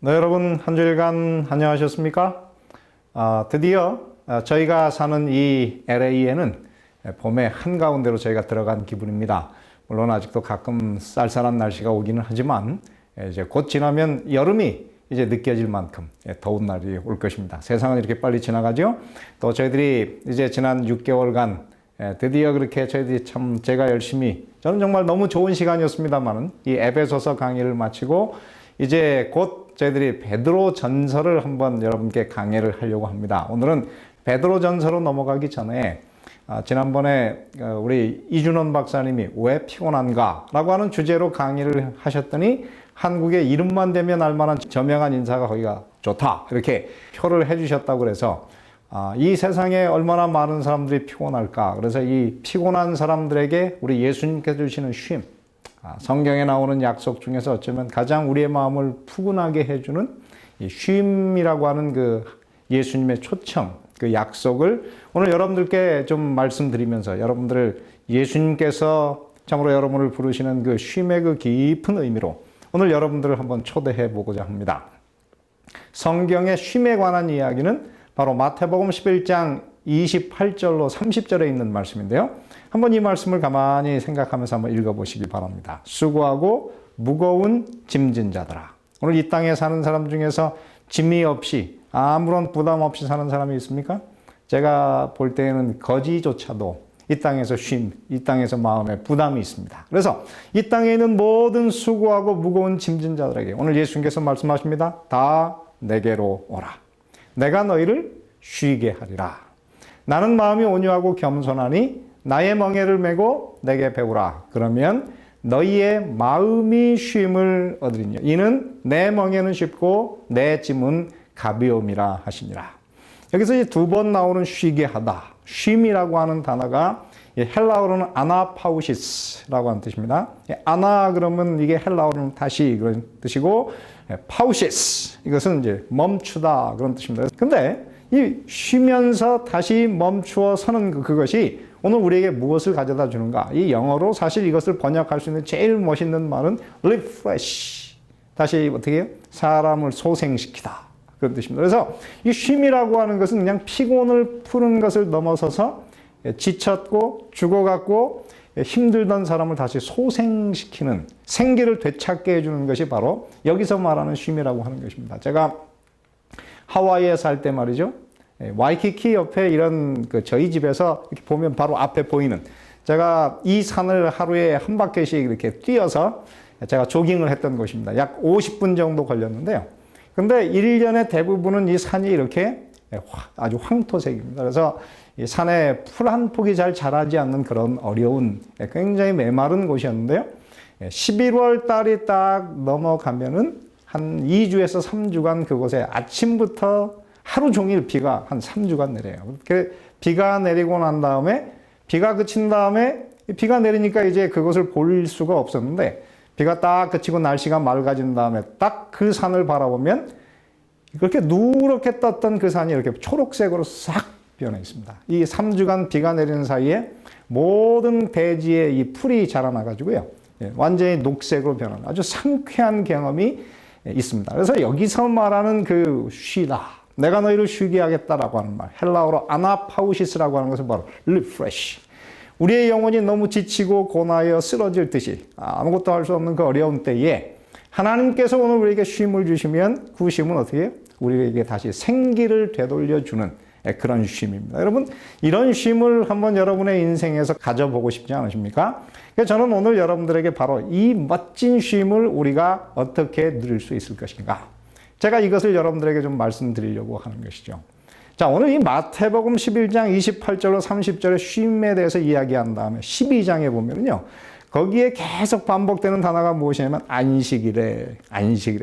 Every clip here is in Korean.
네, 여러분 한 주일간 안녕하셨습니까? 드디어 저희가 사는 이 LA에는 봄의 한가운데로 저희가 들어간 기분입니다. 물론 아직도 가끔 쌀쌀한 날씨가 오기는 하지만 이제 곧 지나면 여름이 이제 느껴질 만큼 더운 날이 올 것입니다. 세상은 이렇게 빨리 지나가죠. 또 저희들이 이제 지난 6개월간 드디어 그렇게 저희들이 참 제가 열심히 저는 정말 너무 좋은 시간이었습니다만은 이 에베소서 강의를 마치고 이제 곧 저희들이 베드로 전서를 한번 여러분께 강의를 하려고 합니다. 오늘은 베드로 전서로 넘어가기 전에 지난번에 우리 이준원 박사님이 왜 피곤한가 라고 하는 주제로 강의를 하셨더니 한국의 이름만 대면 알만한 저명한 인사가 거기가 좋다 이렇게 표를 해주셨다고 그래서 이 세상에 얼마나 많은 사람들이 피곤할까. 그래서 이 피곤한 사람들에게 우리 예수님께서 주시는 쉼, 성경에 나오는 약속 중에서 어쩌면 가장 우리의 마음을 푸근하게 해주는 이 쉼이라고 하는 그 예수님의 초청, 그 약속을 오늘 여러분들께 좀 말씀드리면서 여러분들을 예수님께서 참으로 여러분을 부르시는 그 쉼의 그 깊은 의미로 오늘 여러분들을 한번 초대해 보고자 합니다. 성경의 쉼에 관한 이야기는 바로 마태복음 11장 28절로 30절에 있는 말씀인데요. 한번 이 말씀을 가만히 생각하면서 한번 읽어보시기 바랍니다. 수고하고 무거운 짐진 자들아. 오늘 이 땅에 사는 사람 중에서 짐이 없이 아무런 부담 없이 사는 사람이 있습니까? 제가 볼 때에는 거지조차도 이 땅에서 쉼, 이 땅에서 마음에 부담이 있습니다. 그래서 이 땅에 있는 모든 수고하고 무거운 짐진 자들에게 오늘 예수님께서 말씀하십니다. 다 내게로 오라. 내가 너희를 쉬게 하리라. 나는 마음이 온유하고 겸손하니 나의 멍에를 메고 내게 배우라. 그러면 너희의 마음이 쉼을 얻으리니 이는 내 멍에는 쉽고 내 짐은 가벼움이라 하시니라. 여기서 이제 두 번 나오는 쉬게 하다. 쉼이라고 하는 단어가 헬라어로는 아나파우시스라고 하는 뜻입니다. 아나 그러면 이게 헬라어로는 다시 그런 뜻이고 파우시스 이것은 이제 멈추다 그런 뜻입니다. 근데 이 쉬면서 다시 멈추어 서는 그것이 오늘 우리에게 무엇을 가져다 주는가? 이 영어로 사실 이것을 번역할 수 있는 제일 멋있는 말은 refresh. 다시 어떻게 해요? 사람을 소생시키다. 그런 뜻입니다. 그래서 이 쉼이라고 하는 것은 그냥 피곤을 푸는 것을 넘어서서 지쳤고 죽어갔고 힘들던 사람을 다시 소생시키는 생기를 되찾게 해주는 것이 바로 여기서 말하는 쉼이라고 하는 것입니다. 제가 하와이에 살 때 말이죠. 와이키키 옆에 이런 저희 집에서 이렇게 보면 바로 앞에 보이는 제가 이 산을 하루에 한 바퀴씩 이렇게 뛰어서 제가 조깅을 했던 곳입니다. 약 50분 정도 걸렸는데요. 근데 1년의 대부분은 이 산이 이렇게 아주 황토색입니다. 그래서 이 산에 풀 한 폭이 잘 자라지 않는 그런 어려운 굉장히 메마른 곳이었는데요. 11월 달이 딱 넘어가면은 한 2주에서 3주간 그곳에 아침부터 하루 종일 비가 한 3주간 내려요. 비가 내리고 난 다음에 비가 그친 다음에 비가 내리니까 이제 그것을 볼 수가 없었는데 비가 딱 그치고 날씨가 맑아진 다음에 딱 그 산을 바라보면 그렇게 누렇게 떴던 그 산이 이렇게 초록색으로 싹 변해 있습니다. 이 3주간 비가 내리는 사이에 모든 대지에 이 풀이 자라나가지고요. 완전히 녹색으로 변하는 아주 상쾌한 경험이 있습니다. 그래서 여기서 말하는 그 쉬다. 내가 너희를 쉬게 하겠다라고 하는 말. 헬라어로 아나파우시스라고 하는 것은 바로 refresh. 우리의 영혼이 너무 지치고 고나여 쓰러질 듯이 아무것도 할 수 없는 그 어려운 때에 하나님께서 오늘 우리에게 쉼을 주시면 그 쉼은 어떻게 해요? 우리에게 다시 생기를 되돌려주는 그런 쉼입니다. 여러분 이런 쉼을 한번 여러분의 인생에서 가져보고 싶지 않으십니까? 그래서 저는 오늘 여러분들에게 바로 이 멋진 쉼을 우리가 어떻게 누릴 수 있을 것인가? 제가 이것을 여러분들에게 좀 말씀드리려고 하는 것이죠. 자, 오늘 이 마태복음 11장 28절로 30절의 쉼에 대해서 이야기한 다음에 12장에 보면요. 거기에 계속 반복되는 단어가 무엇이냐면 안식일에.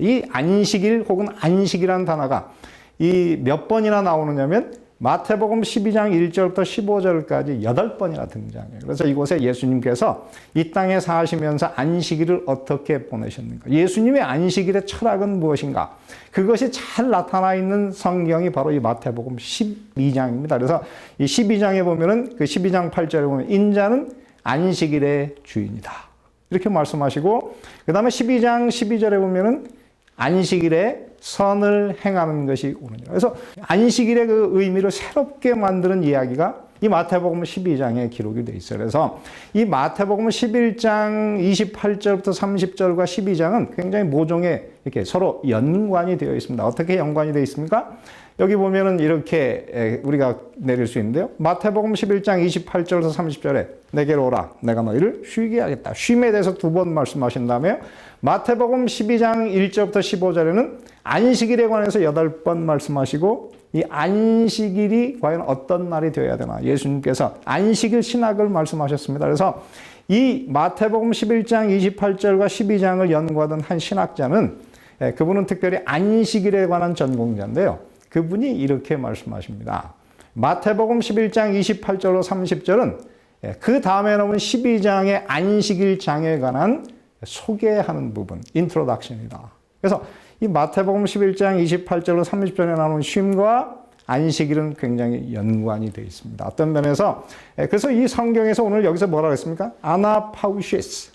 이 안식일 혹은 안식이라는 단어가 이 몇 번이나 나오느냐면 마태복음 12장 1절부터 15절까지 8번이나 등장해요. 그래서 이곳에 예수님께서 이 땅에 사시면서 안식일을 어떻게 보내셨는가? 예수님의 안식일의 철학은 무엇인가? 그것이 잘 나타나 있는 성경이 바로 이 마태복음 12장입니다. 그래서 이 12장에 보면은 그 12장 8절에 보면 인자는 안식일의 주인이다. 이렇게 말씀하시고 그 다음에 12장 12절에 보면은 안식일에 선을 행하는 것이 오느니라. 그래서 안식일의 그 의미를 새롭게 만드는 이야기가 이 마태복음 12장에 기록이 되어 있어요. 그래서 이 마태복음 11장 28절부터 30절과 12장은 굉장히 모종의 이렇게 서로 연관이 되어 있습니다. 어떻게 연관이 되어 있습니까? 여기 보면은 이렇게 우리가 내릴 수 있는데요. 마태복음 11장 28절에서 30절에 내게로 오라. 내가 너희를 쉬게 하겠다. 쉼에 대해서 두 번 말씀하신 다음에 마태복음 12장 1절부터 15절에는 안식일에 관해서 8번 말씀하시고 이 안식일이 과연 어떤 날이 되어야 되나 예수님께서 안식일 신학을 말씀하셨습니다. 그래서 이 마태복음 11장 28절과 12장을 연구하던 한 신학자는 그분은 특별히 안식일에 관한 전공자인데요. 그분이 이렇게 말씀하십니다. 마태복음 11장 28절로 30절은 그 다음에 나오는 12장의 안식일 장에 관한 소개하는 부분, 인트로덕션이다. 그래서 이 마태복음 11장 28절로 30절에 나오는 쉼과 안식일은 굉장히 연관이 되어 있습니다. 어떤 면에서 그래서 이 성경에서 오늘 여기서 뭐라고 했습니까? 아나파우시스,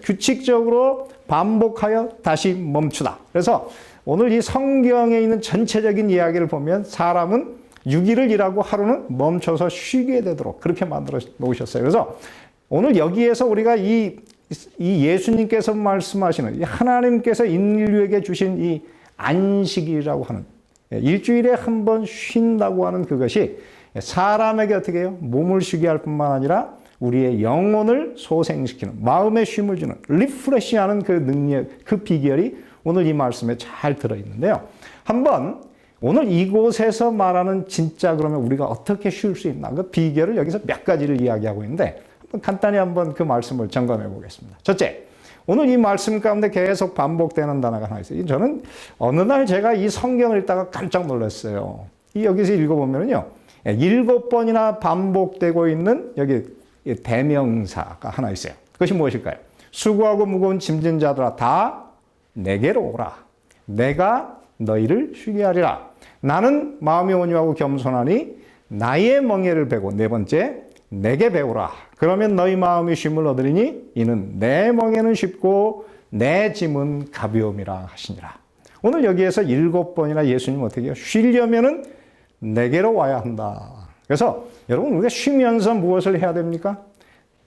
규칙적으로 반복하여 다시 멈추다. 그래서 오늘 이 성경에 있는 전체적인 이야기를 보면 사람은 6일을 일하고 하루는 멈춰서 쉬게 되도록 그렇게 만들어 놓으셨어요. 그래서 오늘 여기에서 우리가 이 예수님께서 말씀하시는 하나님께서 인류에게 주신 이 안식이라고 하는 일주일에 한 번 쉰다고 하는 그것이 사람에게 어떻게 해요? 몸을 쉬게 할 뿐만 아니라 우리의 영혼을 소생시키는 마음의 쉼을 주는 리프레시하는 그 능력, 그 비결이 오늘 이 말씀에 잘 들어있는데요. 한번 오늘 이곳에서 말하는 진짜 그러면 우리가 어떻게 쉴 수 있나 그 비결을 여기서 몇 가지를 이야기하고 있는데 간단히 한번 그 말씀을 점검해 보겠습니다. 첫째, 오늘 이 말씀 가운데 계속 반복되는 단어가 하나 있어요. 저는 어느 날 제가 이 성경을 읽다가 깜짝 놀랐어요. 이 여기서 읽어보면요. 7번이나 반복되고 있는 여기 대명사가 하나 있어요. 그것이 무엇일까요? 수고하고 무거운 짐진 자들아 다 내게로 오라. 내가 너희를 쉬게 하리라. 나는 마음이 온유하고 겸손하니 나의 멍에를 베고 네 번째 내게 배우라. 그러면 너희 마음이 쉼을 얻으리니 이는 내 멍에는 쉽고 내 짐은 가벼움이라 하시니라. 오늘 여기에서 7번이나 예수님 어떻게 해요? 쉬려면은 내게로 와야 한다. 그래서 여러분 우리가 쉬면서 무엇을 해야 됩니까?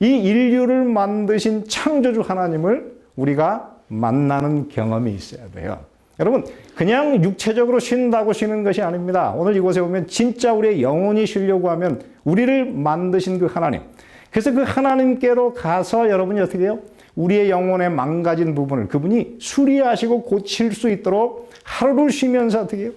이 인류를 만드신 창조주 하나님을 우리가 만나는 경험이 있어야 돼요. 여러분 그냥 육체적으로 쉰다고 쉬는 것이 아닙니다. 오늘 이곳에 보면 진짜 우리의 영혼이 쉬려고 하면 우리를 만드신 그 하나님, 그래서 그 하나님께로 가서 여러분이 어떻게 해요? 우리의 영혼의 망가진 부분을 그분이 수리하시고 고칠 수 있도록 하루를 쉬면서 어떻게 해요?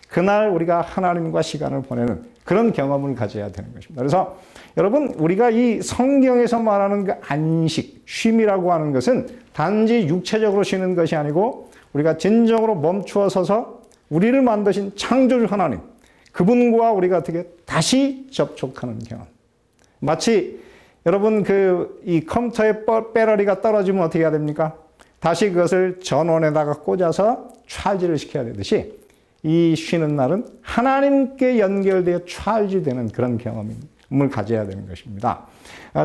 그날 우리가 하나님과 시간을 보내는 그런 경험을 가져야 되는 것입니다. 그래서 여러분 우리가 이 성경에서 말하는 그 안식, 쉼이라고 하는 것은 단지 육체적으로 쉬는 것이 아니고 우리가 진정으로 멈추어 서서 우리를 만드신 창조주 하나님, 그분과 우리가 어떻게 다시 접촉하는 경험. 마치 여러분 이 컴퓨터의 배터리가 떨어지면 어떻게 해야 됩니까? 다시 그것을 전원에다가 꽂아서 찰지를 시켜야 되듯이 이 쉬는 날은 하나님께 연결되어 찰지되는 그런 경험을 가져야 되는 것입니다.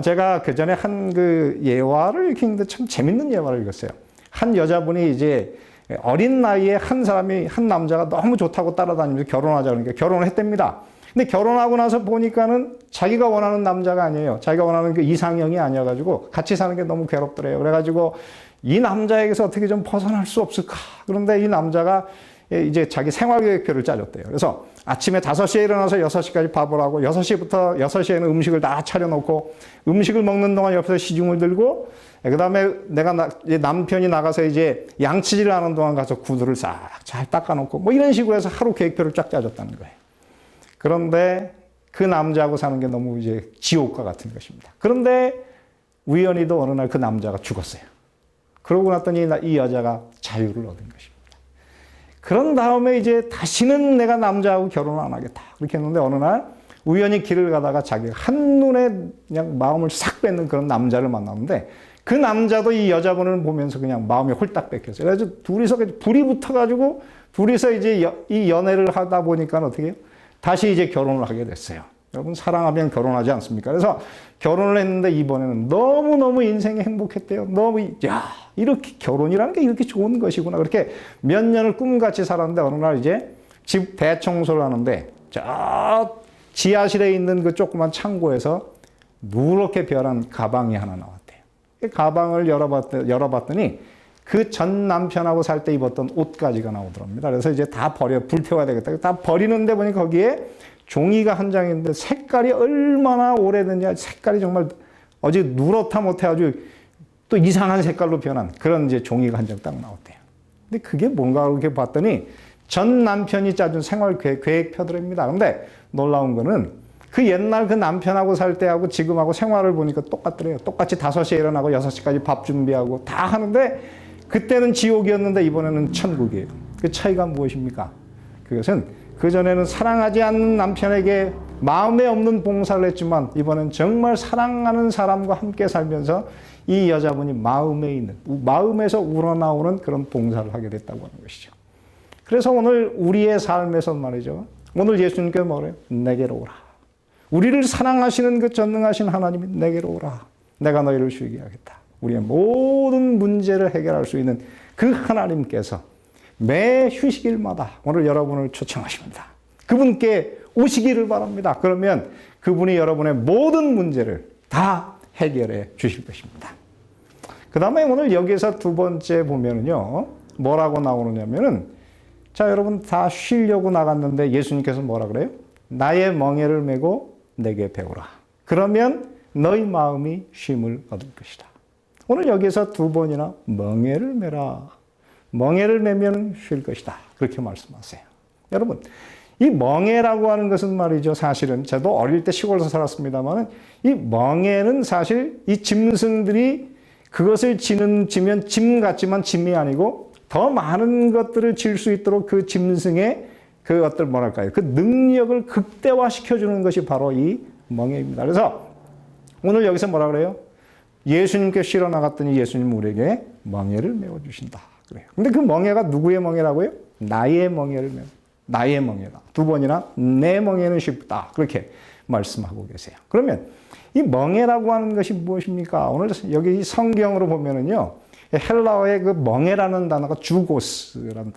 제가 그 전에 한 그 예화를 읽었는데 참 재밌는 예화를 읽었어요. 한 여자분이 이제 어린 나이에 한 남자가 너무 좋다고 따라다니면서 결혼하자 그러니까 결혼을 했답니다. 근데 결혼하고 나서 보니까는 자기가 원하는 남자가 아니에요. 자기가 원하는 그 이상형이 아니어가지고 같이 사는 게 너무 괴롭더래요. 그래가지고 이 남자에게서 어떻게 좀 벗어날 수 없을까? 그런데 이 남자가 이제 자기 생활계획표를 짜줬대요. 그래서 아침에 5시에 일어나서 6시까지 밥을 하고 6시부터 6시에는 음식을 다 차려놓고 음식을 먹는 동안 옆에서 시중을 들고 그 다음에 남편이 나가서 이제 양치질을 하는 동안 가서 구두를 싹 잘 닦아놓고 뭐 이런 식으로 해서 하루 계획표를 쫙 짜줬다는 거예요. 그런데 그 남자하고 사는 게 너무 이제 지옥과 같은 것입니다. 그런데 우연히도 어느 날 그 남자가 죽었어요. 그러고 났더니 이 여자가 자유를 얻은 것입니다. 그런 다음에 이제 다시는 내가 남자하고 결혼을 안 하겠다. 그렇게 했는데 어느 날 우연히 길을 가다가 자기가 한눈에 그냥 마음을 싹 뺏는 그런 남자를 만났는데 그 남자도 이 여자분을 보면서 그냥 마음이 홀딱 뺏겼어요. 그래서 둘이서 불이 붙어가지고 둘이서 이제 이 연애를 하다 보니까 어떻게 해요? 다시 이제 결혼을 하게 됐어요. 여러분 사랑하면 결혼하지 않습니까? 그래서 결혼을 했는데 이번에는 너무너무 인생이 행복했대요. 너무 이렇게 결혼이라는 게 이렇게 좋은 것이구나. 그렇게 몇 년을 꿈같이 살았는데 어느 날 이제 집 대청소를 하는데 저 지하실에 있는 그 조그만 창고에서 누렇게 변한 가방이 하나 나왔대요. 그 가방을 열어봤더니 그 전 남편하고 살 때 입었던 옷가지가 나오더랍니다. 그래서 이제 다 불태워야 되겠다. 다 버리는데 보니 거기에 종이가 한 장인데 색깔이 얼마나 오래됐냐. 색깔이 정말 어제 누렇다 못해 아주 또 이상한 색깔로 변한 그런 이제 종이가 한 장 딱 나왔대요. 근데 그게 뭔가 그렇게 봤더니 전 남편이 짜준 생활 계획표들입니다. 근데 놀라운 거는 그 옛날 그 남편하고 살 때하고 지금하고 생활을 보니까 똑같더래요. 똑같이 5시에 일어나고 6시까지 밥 준비하고 다 하는데 그때는 지옥이었는데 이번에는 천국이에요. 그 차이가 무엇입니까? 그것은 그전에는 사랑하지 않는 남편에게 마음에 없는 봉사를 했지만 이번엔 정말 사랑하는 사람과 함께 살면서 이 여자분이 마음에서 우러나오는 그런 봉사를 하게 됐다고 하는 것이죠. 그래서 오늘 우리의 삶에서 말이죠. 오늘 예수님께서 뭐래요? 내게로 오라. 우리를 사랑하시는 그 전능하신 하나님이 내게로 오라. 내가 너희를 쉬게 하겠다. 우리의 모든 문제를 해결할 수 있는 그 하나님께서 매 휴식일마다 오늘 여러분을 초청하십니다. 그분께 오시기를 바랍니다. 그러면 그분이 여러분의 모든 문제를 다 해결해 주실 것입니다. 그 다음에 오늘 여기서 두 번째 보면은요, 뭐라고 나오느냐면은, 자, 여러분 다 쉬려고 나갔는데 예수님께서 뭐라 그래요? 나의 멍에를 메고 내게 배우라. 그러면 너희 마음이 쉼을 얻을 것이다. 오늘 여기서 두 번이나 멍에를 메라. 멍에를 메면 쉴 것이다. 그렇게 말씀하세요. 여러분, 이 멍에라고 하는 것은 말이죠. 사실은 저도 어릴 때 시골에서 살았습니다만 이 멍에는 사실 이 짐승들이 그것을 지면 짐 같지만 짐이 아니고 더 많은 것들을 질 수 있도록 그 짐승의 그 어떤 뭐랄까요. 그 능력을 극대화시켜주는 것이 바로 이 멍에입니다. 그래서 오늘 여기서 뭐라 그래요? 예수님께 실어 나갔더니 예수님 우리에게 멍에를 메워주신다. 그래요. 근데 그 멍에가 누구의 멍에라고요? 나의 멍에를 메워. 나의 멍에다. 두 번이나 내 멍에는 쉽다. 그렇게 말씀하고 계세요. 그러면 이 멍에라고 하는 것이 무엇입니까? 오늘 여기 성경으로 보면은요, 헬라어의 그 멍에라는 단어가 주고스라는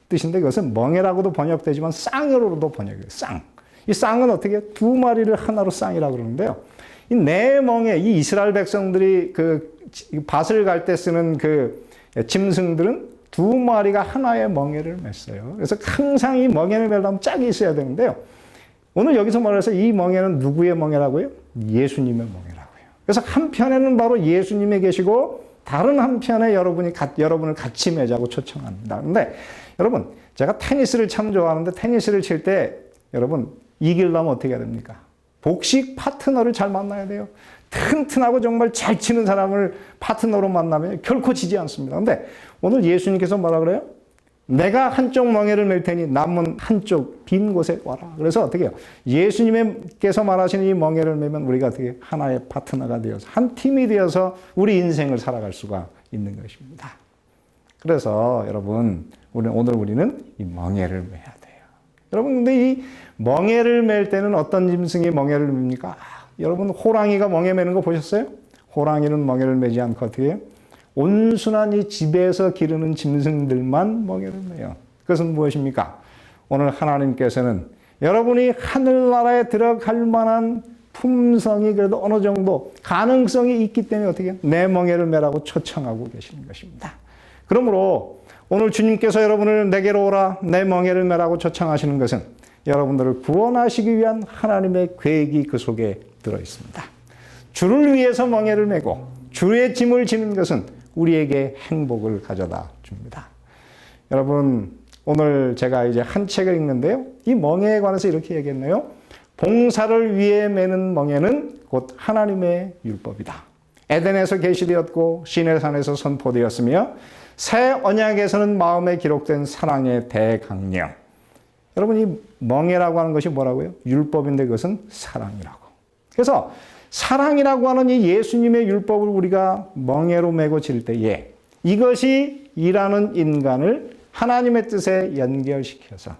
뜻인데 그것은 멍에라고도 번역되지만 쌍으로도 번역해요. 쌍. 이 쌍은 어떻게 두 마리를 하나로 쌍이라고 그러는데요. 이 네 멍에, 이 이스라엘 백성들이 그 밭을 갈 때 쓰는 그 짐승들은 두 마리가 하나의 멍에를 맸어요. 그래서 항상 이 멍에를 매려면 짝이 있어야 되는데요. 오늘 여기서 말해서 이 멍에는 누구의 멍에라고요? 예수님의 멍에라고요. 그래서 한편에는 바로 예수님이 계시고 다른 한편에 여러분을 같이 매자고 초청합니다. 그런데 여러분, 제가 테니스를 참 좋아하는데 테니스를 칠 때 여러분 이기려면 어떻게 해야 됩니까? 복식 파트너를 잘 만나야 돼요. 튼튼하고 정말 잘 치는 사람을 파트너로 만나면 결코 지지 않습니다. 그런데 오늘 예수님께서 뭐라 그래요? 내가 한쪽 멍에를 맬 테니 남은 한쪽 빈 곳에 와라. 그래서 어떻게 해요? 예수님께서 말하시는 이 멍에를 매면 우리가 어떻게 하나의 파트너가 되어서 한 팀이 되어서 우리 인생을 살아갈 수가 있는 것입니다. 그래서 여러분, 오늘 우리는 이 멍에를 매야 돼요. 여러분, 근데 이 멍에를 맬 때는 어떤 짐승이 멍에를 맵니까? 여러분, 호랑이가 멍에 매는 거 보셨어요? 호랑이는 멍에를 매지 않고 어떻게 해요? 온순한 이 집에서 기르는 짐승들만 멍에를 매요. 그것은 무엇입니까? 오늘 하나님께서는 여러분이 하늘나라에 들어갈 만한 품성이 그래도 어느 정도 가능성이 있기 때문에 어떻게 해요? 내 멍에를 매라고 초청하고 계시는 것입니다. 그러므로 오늘 주님께서 여러분을 내게로 오라, 내 멍에를 매라고 초청하시는 것은 여러분들을 구원하시기 위한 하나님의 계획이 그 속에 들어 있습니다. 주를 위해서 멍에를 메고 주의 짐을 지는 것은 우리에게 행복을 가져다 줍니다. 여러분, 오늘 제가 이제 한 책을 읽는데요. 이 멍에에 관해서 이렇게 얘기했네요. 봉사를 위해 매는 멍에는 곧 하나님의 율법이다. 에덴에서 계시되었고 시내산에서 선포되었으며 새 언약에서는 마음에 기록된 사랑의 대강령. 여러분, 이 멍에라고 하는 것이 뭐라고요? 율법인데 그것은 사랑이라고. 그래서 사랑이라고 하는 이 예수님의 율법을 우리가 멍에로 메고 질 때에 이것이 일하는 인간을 하나님의 뜻에 연결시켜서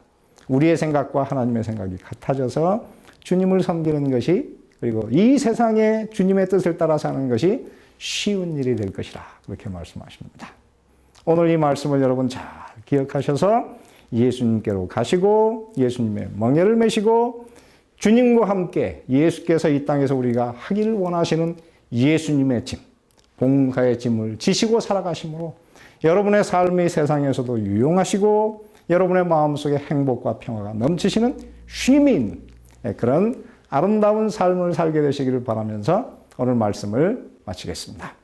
우리의 생각과 하나님의 생각이 같아져서 주님을 섬기는 것이, 그리고 이 세상에 주님의 뜻을 따라 사는 것이 쉬운 일이 될 것이라 그렇게 말씀하십니다. 오늘 이 말씀을 여러분 잘 기억하셔서 예수님께로 가시고 예수님의 멍에를 메시고 주님과 함께 예수께서 이 땅에서 우리가 하기를 원하시는 예수님의 짐, 봉사의 짐을 지시고 살아가심으로 여러분의 삶이 세상에서도 유용하시고 여러분의 마음속에 행복과 평화가 넘치시는 쉼이 있는 그런 아름다운 삶을 살게 되시기를 바라면서 오늘 말씀을 마치겠습니다.